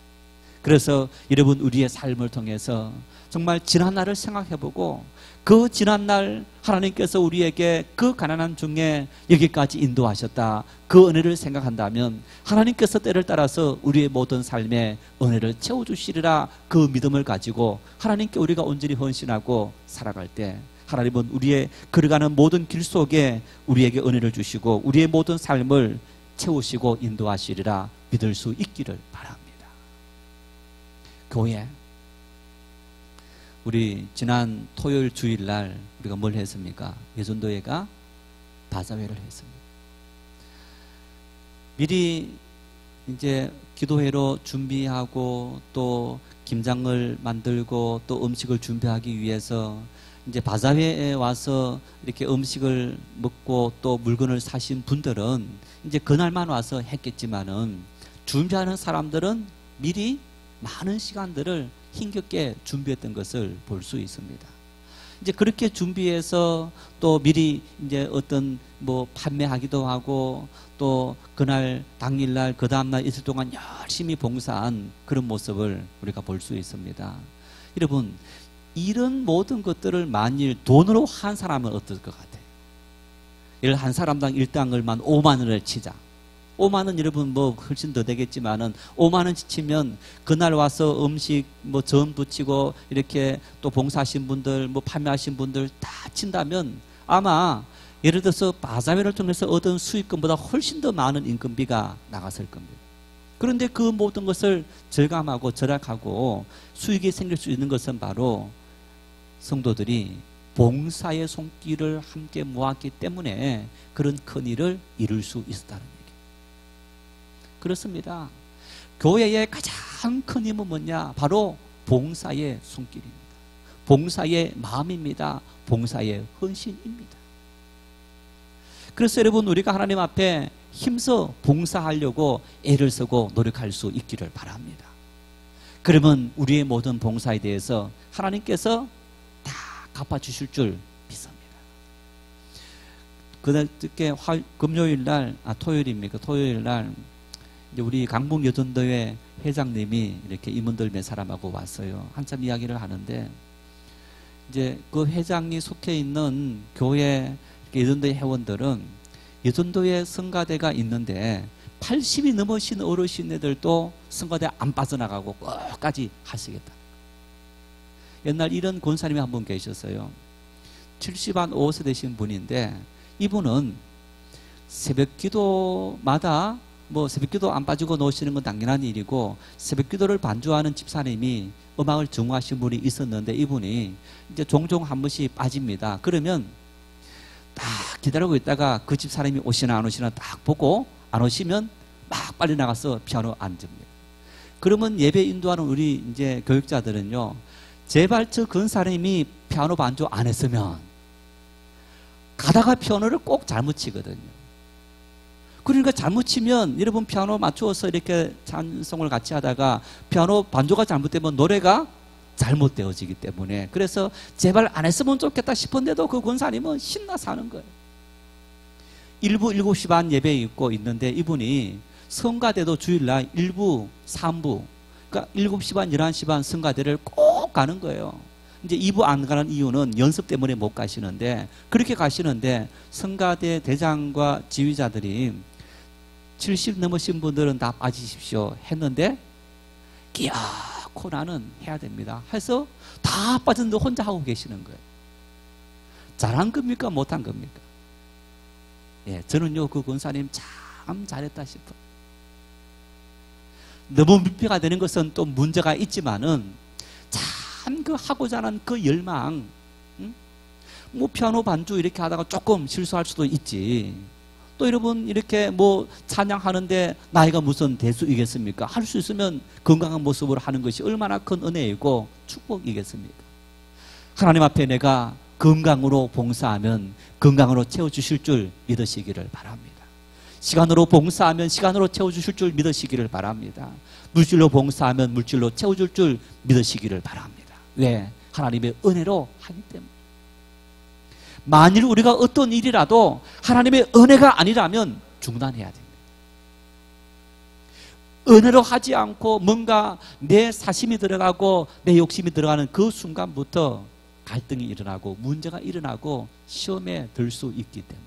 그래서 여러분 우리의 삶을 통해서 정말 지난날을 생각해보고 그 지난날 하나님께서 우리에게 그 가난한 중에 여기까지 인도하셨다. 그 은혜를 생각한다면 하나님께서 때를 따라서 우리의 모든 삶에 은혜를 채워주시리라 그 믿음을 가지고 하나님께 우리가 온전히 헌신하고 살아갈 때 하나님은 우리의 걸어가는 모든 길 속에 우리에게 은혜를 주시고 우리의 모든 삶을 채우시고 인도하시리라 믿을 수 있기를 바랍니다. 교회 우리 지난 토요일 주일날 우리가 뭘 했습니까? 예전도회가 바자회를 했습니다. 미리 이제 기도회로 준비하고 또 김장을 만들고 또 음식을 준비하기 위해서 이제 바자회에 와서 이렇게 음식을 먹고 또 물건을 사신 분들은 이제 그날만 와서 했겠지만은 준비하는 사람들은 미리 많은 시간들을 힘겹게 준비했던 것을 볼 수 있습니다. 이제 그렇게 준비해서 또 미리 이제 어떤 뭐 판매하기도 하고 또 그날 당일날 그 다음날 이틀 동안 열심히 봉사한 그런 모습을 우리가 볼 수 있습니다. 여러분 이런 모든 것들을 만일 돈으로 한 사람은 어떨 것 같아요? 예를 한 사람당 일당을만 5만 원을 치자. 5만 원 여러분 뭐 훨씬 더 되겠지만은 5만 원 치면 그날 와서 음식 뭐 전 부치고 이렇게 또 봉사하신 분들 뭐 판매하신 분들 다 친다면 아마 예를 들어서 바자회를 통해서 얻은 수익금보다 훨씬 더 많은 인건비가 나갔을 겁니다. 그런데 그 모든 것을 절감하고 절약하고 수익이 생길 수 있는 것은 바로 성도들이 봉사의 손길을 함께 모았기 때문에 그런 큰 일을 이룰 수 있었다는 얘기예요. 그렇습니다. 교회의 가장 큰 힘은 뭐냐? 바로 봉사의 손길입니다. 봉사의 마음입니다. 봉사의 헌신입니다. 그래서 여러분, 우리가 하나님 앞에 힘써 봉사하려고 애를 쓰고 노력할 수 있기를 바랍니다. 그러면 우리의 모든 봉사에 대해서 하나님께서 다 갚아주실 줄 믿습니다. 그저께 금요일 날, 토요일입니까? 토요일 날 이제 우리 강북 여전도회 회장님이 이렇게 임원들 몇 사람하고 왔어요. 한참 이야기를 하는데, 이제 그 회장이 속해 있는 교회 여전도회 회원들은 여전도회 성가대가 있는데 80이 넘으신 어르신들도 성가대 안 빠져나가고 끝까지 하시겠다. 옛날 이런 권사님이 한 분 계셨어요. 70한 5세 되신 분인데, 이분은 새벽 기도마다 새벽 기도 안 빠지고 노시는 건 당연한 일이고, 새벽 기도를 반주하는 집사님이 음악을 전공하신 분이 있었는데, 이분이 이제 종종 한 번씩 빠집니다. 그러면 딱 기다리고 있다가 그 집사람이 오시나 안 오시나 딱 보고, 안 오시면 막 빨리 나가서 피아노 앉습니다. 그러면 예배 인도하는 우리 이제 교육자들은요, 제발 저 근사님이 피아노 반주 안 했으면 가다가 피아노를 꼭 잘못 치거든요. 그러니까 잘못 치면 여러분 피아노 맞추어서 이렇게 찬송을 같이 하다가 피아노 반주가 잘못되면 노래가 잘못되어지기 때문에, 그래서 제발 안 했으면 좋겠다 싶은데도 그 권사님은 신나서 하는 거예요. 일부 7시 반 예배 있고 있는데, 이분이 성가대도 주일날 1부, 3부, 그러니까 7시 반, 11시 반 성가대를 꼭 가는 거예요. 이제 2부 안 가는 이유는 연습 때문에 못 가시는데, 그렇게 가시는데 성가대 대장과 지휘자들이 70 넘으신 분들은 다 빠지십시오 했는데, 끼야코 나는 해야 됩니다 해서 다 빠졌는데 혼자 하고 계시는 거예요. 잘한 겁니까? 못한 겁니까? 예, 저는요, 그 권사님 참 잘했다 싶어요. 너무 밀폐가 되는 것은 또 문제가 있지만은, 참 그 하고자 하는 그 열망, 피아노 반주 이렇게 하다가 조금 실수할 수도 있지. 또 여러분, 이렇게 찬양하는데 나이가 무슨 대수이겠습니까? 할 수 있으면 건강한 모습으로 하는 것이 얼마나 큰 은혜이고 축복이겠습니까? 하나님 앞에 내가 건강으로 봉사하면 건강으로 채워주실 줄 믿으시기를 바랍니다. 시간으로 봉사하면 시간으로 채워주실 줄 믿으시기를 바랍니다. 물질로 봉사하면 물질로 채워줄 줄 믿으시기를 바랍니다. 왜? 하나님의 은혜로 하기 때문에. 만일 우리가 어떤 일이라도 하나님의 은혜가 아니라면 중단해야 됩니다. 은혜로 하지 않고 뭔가 내 사심이 들어가고 내 욕심이 들어가는 그 순간부터 갈등이 일어나고 문제가 일어나고 시험에 들 수 있기 때문에,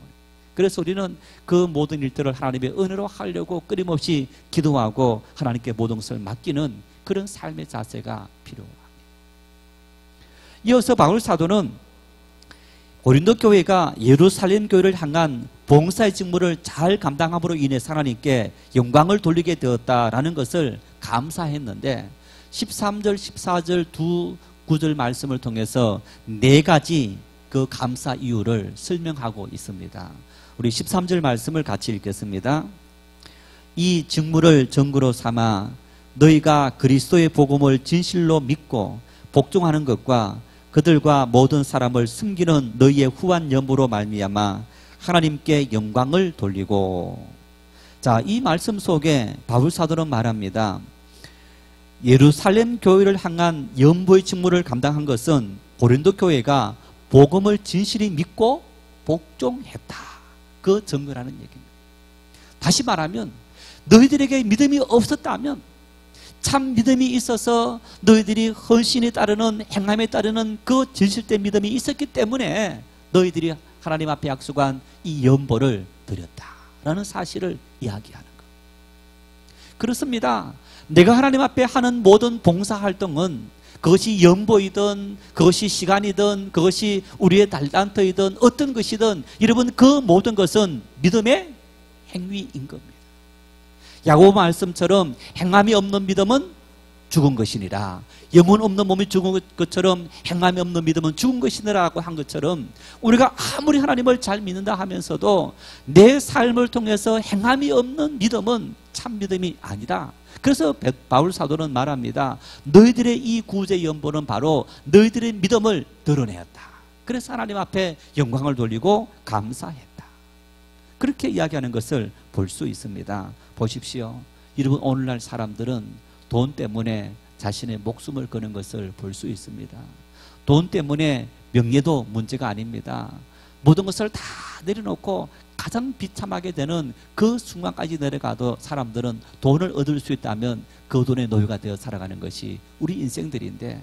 그래서 우리는 그 모든 일들을 하나님의 은혜로 하려고 끊임없이 기도하고 하나님께 모든 것을 맡기는 그런 삶의 자세가 필요합니다. 이어서 바울 사도는 고린도 교회가 예루살렘 교회를 향한 봉사의 직무를 잘 감당함으로 인해서 하나님께 영광을 돌리게 되었다라는 것을 감사했는데, 13절, 14절 두 구절 말씀을 통해서 네 가지 그 감사 이유를 설명하고 있습니다. 우리 13절 말씀을 같이 읽겠습니다. 이 직무를 증거로 삼아 너희가 그리스도의 복음을 진실로 믿고 복종하는 것과 그들과 모든 사람을 숨기는 너희의 후한 염으로 말미암아 하나님께 영광을 돌리고. 자, 이 말씀 속에 바울 사도는 말합니다. 예루살렘 교회를 향한 연보의 직무를 감당한 것은 고린도 교회가 복음을 진실히 믿고 복종했다, 그 증거라는 얘기입니다. 다시 말하면 너희들에게 믿음이 없었다면, 참 믿음이 있어서 너희들이 헌신에 따르는 행함에 따르는 그 진실된 믿음이 있었기 때문에 너희들이 하나님 앞에 약속한 이 연보를 드렸다라는 사실을 이야기하는 것. 그렇습니다. 내가 하나님 앞에 하는 모든 봉사활동은, 그것이 연보이든 그것이 시간이든 그것이 우리의 달란트이든 어떤 것이든, 여러분 그 모든 것은 믿음의 행위인 겁니다. 야고보 말씀처럼 행함이 없는 믿음은 죽은 것이니라. 영혼 없는 몸이 죽은 것처럼 행함이 없는 믿음은 죽은 것이니라고 한 것처럼 우리가 아무리 하나님을 잘 믿는다 하면서도 내 삶을 통해서 행함이 없는 믿음은 참 믿음이 아니다. 그래서 바울 사도는 말합니다. 너희들의 이 구주의 연보는 바로 너희들의 믿음을 드러내었다. 그래서 하나님 앞에 영광을 돌리고 감사했다. 그렇게 이야기하는 것을 볼 수 있습니다. 보십시오. 여러분, 오늘날 사람들은 돈 때문에 자신의 목숨을 거는 것을 볼 수 있습니다. 돈 때문에 명예도 문제가 아닙니다. 모든 것을 다 내려놓고 가장 비참하게 되는 그 순간까지 내려가도 사람들은 돈을 얻을 수 있다면 그 돈의 노예가 되어 살아가는 것이 우리 인생들인데,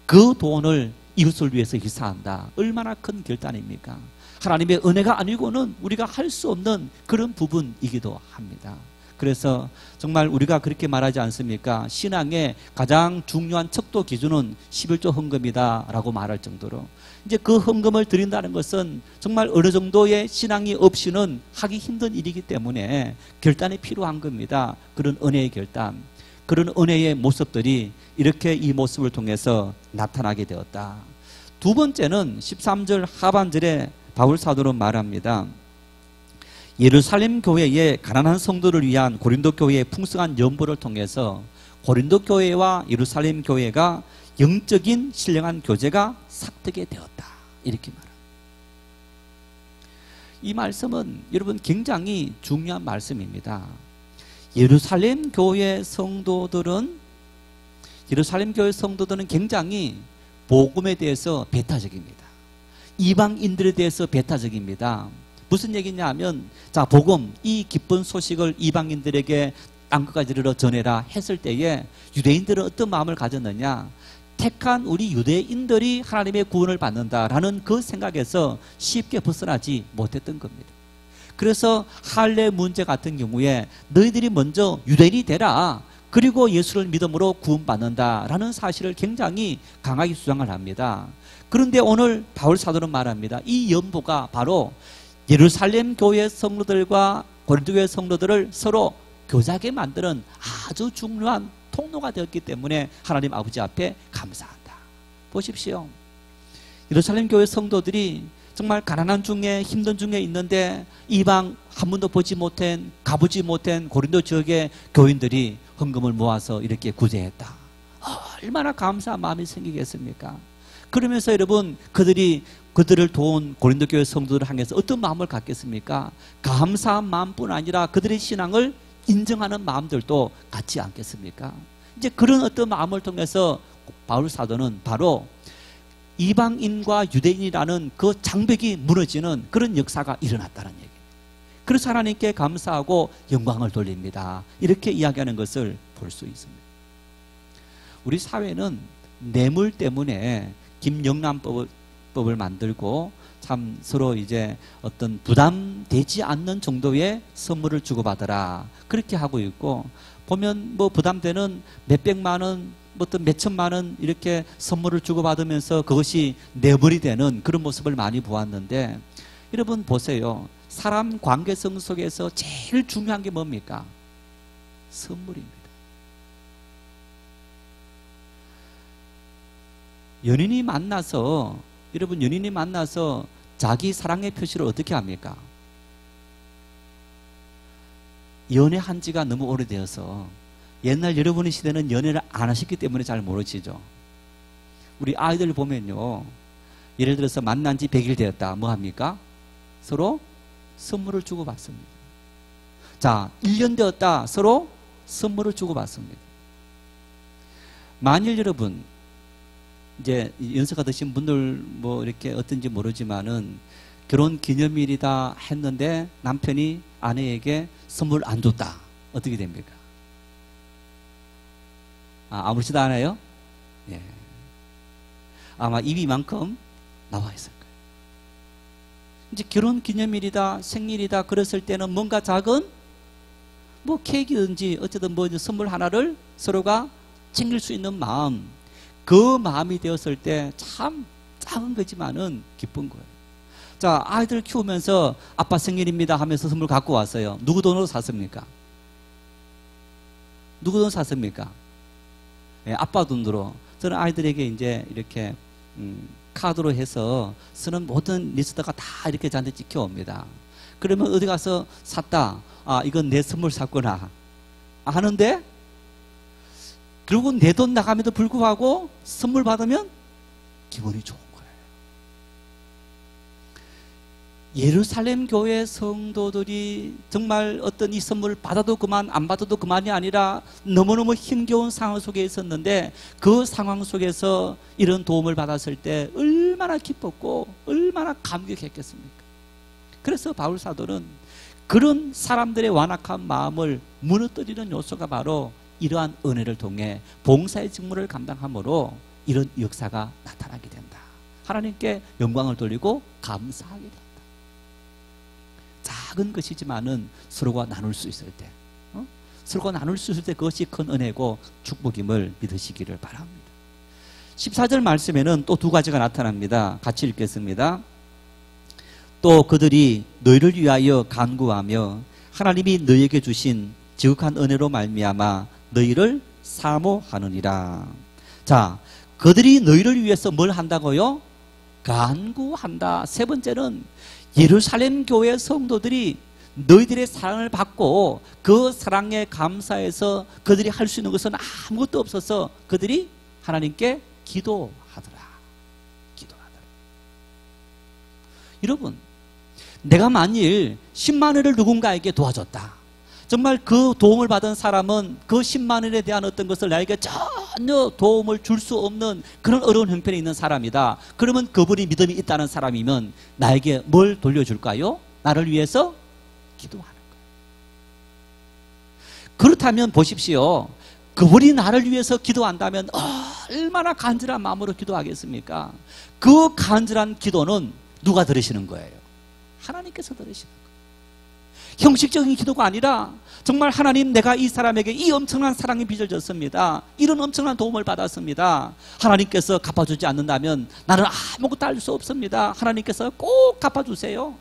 그 돈을 이웃을 위해서 희생한다. 얼마나 큰 결단입니까? 하나님의 은혜가 아니고는 우리가 할 수 없는 그런 부분이기도 합니다. 그래서 정말 우리가 그렇게 말하지 않습니까? 신앙의 가장 중요한 척도 기준은 11조 헌금이다 라고 말할 정도로, 이제 그 헌금을 드린다는 것은 정말 어느 정도의 신앙이 없이는 하기 힘든 일이기 때문에 결단이 필요한 겁니다. 그런 은혜의 결단, 그런 은혜의 모습들이 이렇게 이 모습을 통해서 나타나게 되었다. 두 번째는 13절 하반절에 바울 사도는 말합니다. 예루살렘 교회의 가난한 성도를 위한 고린도 교회의 풍성한 연보를 통해서 고린도 교회와 예루살렘 교회가 영적인 신령한 교제가 삭되게 되었다. 이렇게 말합니다. 이 말씀은 여러분 굉장히 중요한 말씀입니다. 예루살렘 교회 성도들은 굉장히 복음에 대해서 배타적입니다. 이방인들에 대해서 배타적입니다. 무슨 얘기냐 하면, 자, 복음, 이 기쁜 소식을 이방인들에게 땅끝까지 이르러 전해라 했을 때에 유대인들은 어떤 마음을 가졌느냐? 택한 우리 유대인들이 하나님의 구원을 받는다라는 그 생각에서 쉽게 벗어나지 못했던 겁니다. 그래서 할례 문제 같은 경우에 너희들이 먼저 유대인이 되라, 그리고 예수를 믿음으로 구원받는다라는 사실을 굉장히 강하게 주장을 합니다. 그런데 오늘 바울 사도는 말합니다. 이 연보가 바로 예루살렘 교회 성도들과 고린도 교회 성도들을 서로 교제하게 만드는 아주 중요한 통로가 되었기 때문에 하나님 아버지 앞에 감사한다. 보십시오. 예루살렘 교회 성도들이 정말 가난한 중에 힘든 중에 있는데 이방 한 번도 보지 못한, 가보지 못한 고린도 지역의 교인들이 헌금을 모아서 이렇게 구제했다. 얼마나 감사한 마음이 생기겠습니까? 그러면서 여러분, 그들을 도운 고린도 교회 성도들을 향해서 어떤 마음을 갖겠습니까? 감사한 마음뿐 아니라 그들의 신앙을 인정하는 마음들도 갖지 않겠습니까? 이제 그런 어떤 마음을 통해서 바울 사도는 바로 이방인과 유대인이라는 그 장벽이 무너지는 그런 역사가 일어났다는 얘기입니다. 그래서 하나님께 감사하고 영광을 돌립니다. 이렇게 이야기하는 것을 볼 수 있습니다. 우리 사회는 뇌물 때문에 김영란법을 만들고 참 서로 이제 어떤 부담되지 않는 정도의 선물을 주고받아라, 그렇게 하고 있고, 보면 뭐 부담되는 몇백만 원, 어떤 몇천만 원 이렇게 선물을 주고받으면서 그것이 뇌물이 되는 그런 모습을 많이 보았는데, 여러분 보세요. 사람 관계성 속에서 제일 중요한 게 뭡니까? 선물입니다. 연인이 만나서 자기 사랑의 표시를 어떻게 합니까? 연애한 지가 너무 오래되어서, 옛날 여러분의 시대는 연애를 안 하셨기 때문에 잘 모르시죠. 우리 아이들 보면요, 예를 들어서 만난 지 100일 되었다. 뭐 합니까? 서로 선물을 주고받습니다. 자, 1년 되었다. 서로 선물을 주고받습니다. 만일 여러분, 이제 연세가 드신 분들 뭐 이렇게 어떤지 모르지만은 결혼 기념일이다 했는데 남편이 아내에게 선물 안 줬다. 어떻게 됩니까? 아무렇지도 않아요? 예. 아마 입이 이만큼 나와 있을 거예요. 이제 결혼 기념일이다, 생일이다 그랬을 때는 뭔가 작은 뭐 케이크든지 어쨌든 뭐 선물 하나를 서로가 챙길 수 있는 마음, 그 마음이 되었을 때 참 작은 거지만은 기쁜 거예요. 자, 아이들 키우면서 아빠 생일입니다 하면서 선물 갖고 왔어요. 누구 돈으로 샀습니까? 누구 돈 샀습니까? 아빠 돈으로 저는 아이들에게 이제 이렇게 카드로 해서 쓰는 모든 리스트가 다 이렇게 저한테 찍혀옵니다. 그러면 어디 가서 샀다. 아, 이건 내 선물 샀구나. 하는데 결국은 내 돈 나감에도 불구하고 선물 받으면 기분이 좋은 거예요. 예루살렘 교회 성도들이 정말 어떤 이 선물을 받아도 그만 안 받아도 그만이 아니라 너무너무 힘겨운 상황 속에 있었는데 그 상황 속에서 이런 도움을 받았을 때 얼마나 기뻤고 얼마나 감격했겠습니까? 그래서 바울 사도는 그런 사람들의 완악한 마음을 무너뜨리는 요소가 바로 이러한 은혜를 통해 봉사의 직무를 감당함으로 이런 역사가 나타나게 된다. 하나님께 영광을 돌리고 감사하게 된다. 작은 것이지만은 서로가 나눌 수 있을 때, 서로가 나눌 수 있을 때 그것이 큰 은혜고 축복임을 믿으시기를 바랍니다. 14절 말씀에는 또 두 가지가 나타납니다. 같이 읽겠습니다. 또 그들이 너희를 위하여 간구하며 하나님이 너희에게 주신 지극한 은혜로 말미암아 너희를 사모하느니라. 자, 그들이 너희를 위해서 뭘 한다고요? 간구한다. 세 번째는 예루살렘 교회 성도들이 너희들의 사랑을 받고 그 사랑에 감사해서 그들이 할 수 있는 것은 아무것도 없어서 그들이 하나님께 기도하더라. 여러분, 내가 만일 10만 원을 누군가에게 도와줬다. 정말 그 도움을 받은 사람은 그 10만 원에 대한 어떤 것을 나에게 전혀 도움을 줄 수 없는 그런 어려운 형편에 있는 사람이다. 그러면 그분이 믿음이 있다는 사람이면 나에게 뭘 돌려줄까요? 나를 위해서 기도하는 거예요. 그렇다면 보십시오. 그분이 나를 위해서 기도한다면 얼마나 간절한 마음으로 기도하겠습니까? 그 간절한 기도는 누가 들으시는 거예요? 하나님께서 들으시는 거예요. 형식적인 기도가 아니라 정말 하나님, 내가 이 사람에게 이 엄청난 사랑이 빚어졌습니다. 이런 엄청난 도움을 받았습니다. 하나님께서 갚아주지 않는다면 나는 아무것도 할 수 없습니다. 하나님께서 꼭 갚아주세요.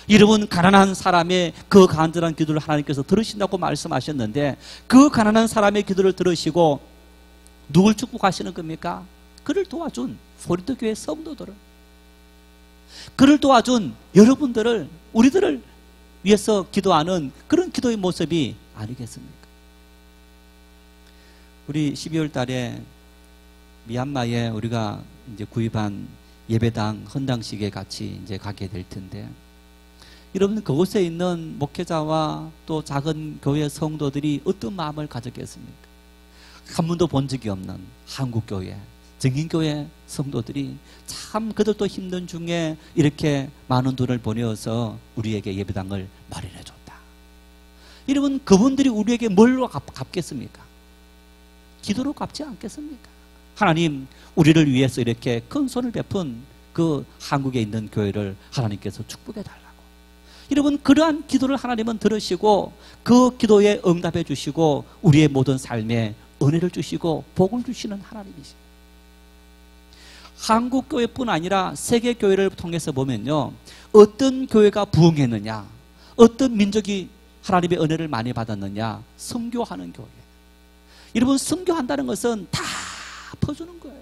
여러분, 가난한 사람의 그 간절한 기도를 하나님께서 들으신다고 말씀하셨는데 그 가난한 사람의 기도를 들으시고 누굴 축복하시는 겁니까? 그를 도와준 고린도 교회 성도들을, 그를 도와준 여러분들을, 우리들을 위해서 기도하는 그런 기도의 모습이 아니겠습니까? 우리 12월 달에 미얀마에 우리가 이제 구입한 예배당 헌당식에 같이 이제 가게 될 텐데, 여러분, 그곳에 있는 목회자와 또 작은 교회 성도들이 어떤 마음을 가졌겠습니까? 한 번도 본 적이 없는 한국교회, 정인교회 성도들이 참 그들도 힘든 중에 이렇게 많은 돈을 보내어서 우리에게 예배당을 마련해 줬다. 여러분, 그분들이 우리에게 뭘로 갚겠습니까? 기도로 갚지 않겠습니까? 하나님, 우리를 위해서 이렇게 큰 손을 베푼 그 한국에 있는 교회를 하나님께서 축복해 달라고. 여러분, 그러한 기도를 하나님은 들으시고 그 기도에 응답해 주시고 우리의 모든 삶에 은혜를 주시고 복을 주시는 하나님이십니다. 한국 교회뿐 아니라 세계 교회를 통해서 보면요, 어떤 교회가 부흥했느냐, 어떤 민족이 하나님의 은혜를 많이 받았느냐, 선교하는 교회. 여러분, 선교한다는 것은 다 퍼주는 거예요.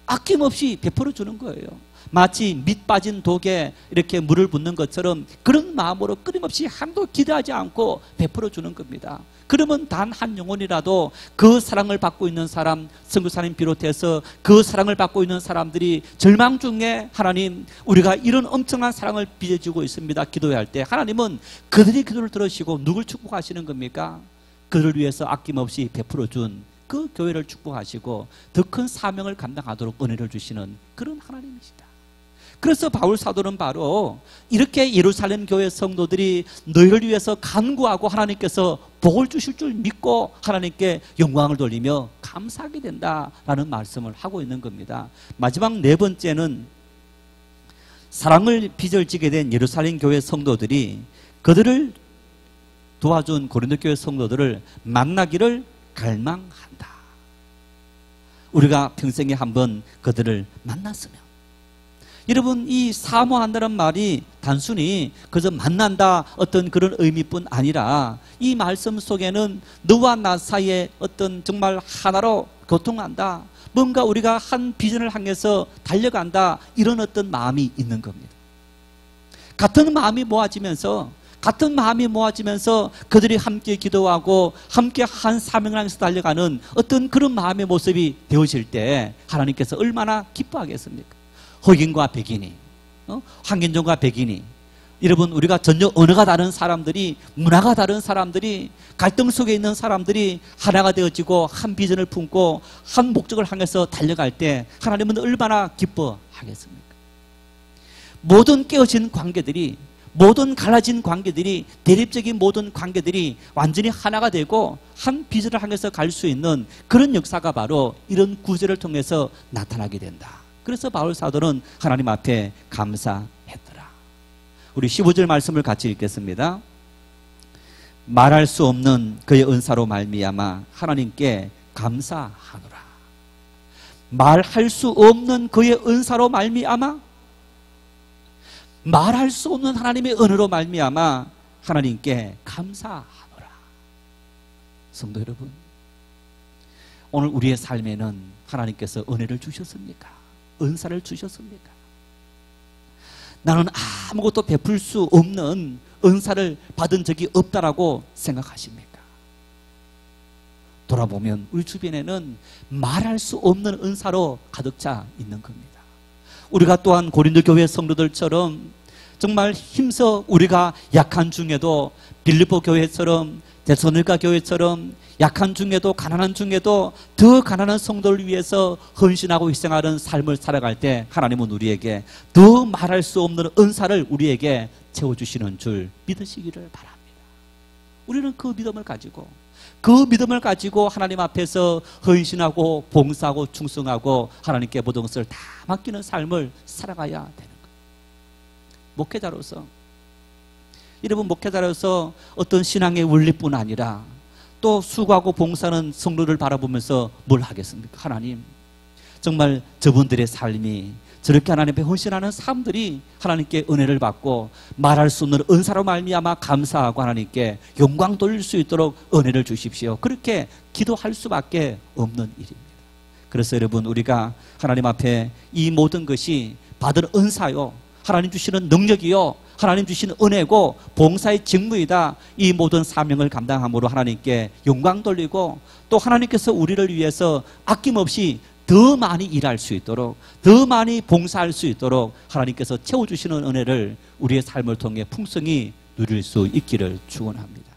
아낌없이 베풀어 주는 거예요. 마치 밑 빠진 독에 이렇게 물을 붓는 것처럼 그런 마음으로 끊임없이 한도 기대하지 않고 베풀어 주는 겁니다. 그러면 단 한 영혼이라도 그 사랑을 받고 있는 사람, 선교사님 비롯해서 그 사랑을 받고 있는 사람들이 절망 중에 하나님, 우리가 이런 엄청난 사랑을 빚어주고 있습니다. 기도할 때 하나님은 그들의 기도를 들으시고 누굴 축복하시는 겁니까? 그들을 위해서 아낌없이 베풀어 준 그 교회를 축복하시고 더 큰 사명을 감당하도록 은혜를 주시는 그런 하나님이시다. 그래서 바울 사도는 바로 이렇게 예루살렘 교회 성도들이 너희를 위해서 간구하고 하나님께서 복을 주실 줄 믿고 하나님께 영광을 돌리며 감사하게 된다라는 말씀을 하고 있는 겁니다. 마지막 네 번째는 사랑을 빚을 지게 된 예루살렘 교회 성도들이 그들을 도와준 고린도 교회 성도들을 만나기를 갈망한다. 우리가 평생에 한번 그들을 만났으면, 여러분, 이 사모한다는 말이 단순히 그저 만난다 어떤 그런 의미뿐 아니라 이 말씀 속에는 너와 나 사이에 어떤 정말 하나로 교통한다, 뭔가 우리가 한 비전을 향해서 달려간다, 이런 어떤 마음이 있는 겁니다. 같은 마음이 모아지면서 그들이 함께 기도하고 함께 한 사명을 향해서 달려가는 어떤 그런 마음의 모습이 되어질 때 하나님께서 얼마나 기뻐하겠습니까? 흑인과 백인이, 황인종과 백인이, 여러분, 우리가 전혀 언어가 다른 사람들이, 문화가 다른 사람들이, 갈등 속에 있는 사람들이 하나가 되어지고 한 비전을 품고 한 목적을 향해서 달려갈 때 하나님은 얼마나 기뻐하겠습니까? 모든 깨어진 관계들이, 모든 갈라진 관계들이, 대립적인 모든 관계들이 완전히 하나가 되고 한 비전을 향해서 갈 수 있는 그런 역사가 바로 이런 구절을 통해서 나타나게 된다. 그래서 바울 사도는 하나님 앞에 감사했더라. 우리 15절 말씀을 같이 읽겠습니다. 말할 수 없는 그의 은사로 말미암아 하나님께 감사하노라. 말할 수 없는 그의 은사로 말미암아, 말할 수 없는 하나님의 은혜로 말미암아 하나님께 감사하노라. 성도 여러분, 오늘 우리의 삶에는 하나님께서 은혜를 주셨습니까? 은사를 주셨습니까? 나는 아무것도 베풀 수 없는 은사를 받은 적이 없다라고 생각하십니까? 돌아보면 우리 주변에는 말할 수 없는 은사로 가득 차 있는 겁니다. 우리가 또한 고린도 교회 성도들처럼 정말 힘써 우리가 약한 중에도 빌립보 교회처럼, 데살로니가 교회처럼 약한 중에도, 가난한 중에도 더 가난한 성도를 위해서 헌신하고 희생하는 삶을 살아갈 때 하나님은 우리에게 더 말할 수 없는 은사를 우리에게 채워주시는 줄 믿으시기를 바랍니다. 우리는 그 믿음을 가지고 하나님 앞에서 헌신하고 봉사하고 충성하고 하나님께 모든 것을 다 맡기는 삶을 살아가야 되는 거예요. 목회자로서, 여러분, 목회자로서 어떤 신앙의 원리뿐 아니라 또 수고하고 봉사하는 성도를 바라보면서 뭘 하겠습니까? 하나님, 정말 저분들의 삶이 저렇게 하나님 앞에 헌신하는 사람들이 하나님께 은혜를 받고 말할 수 없는 은사로 말미암아 감사하고 하나님께 영광 돌릴 수 있도록 은혜를 주십시오. 그렇게 기도할 수밖에 없는 일입니다. 그래서 여러분, 우리가 하나님 앞에 이 모든 것이 받은 은사요, 하나님 주시는 능력이요, 하나님 주시는 은혜고 봉사의 직무이다, 이 모든 사명을 감당함으로 하나님께 영광 돌리고 또 하나님께서 우리를 위해서 아낌없이 더 많이 일할 수 있도록, 더 많이 봉사할 수 있도록 하나님께서 채워주시는 은혜를 우리의 삶을 통해 풍성히 누릴 수 있기를 축원합니다.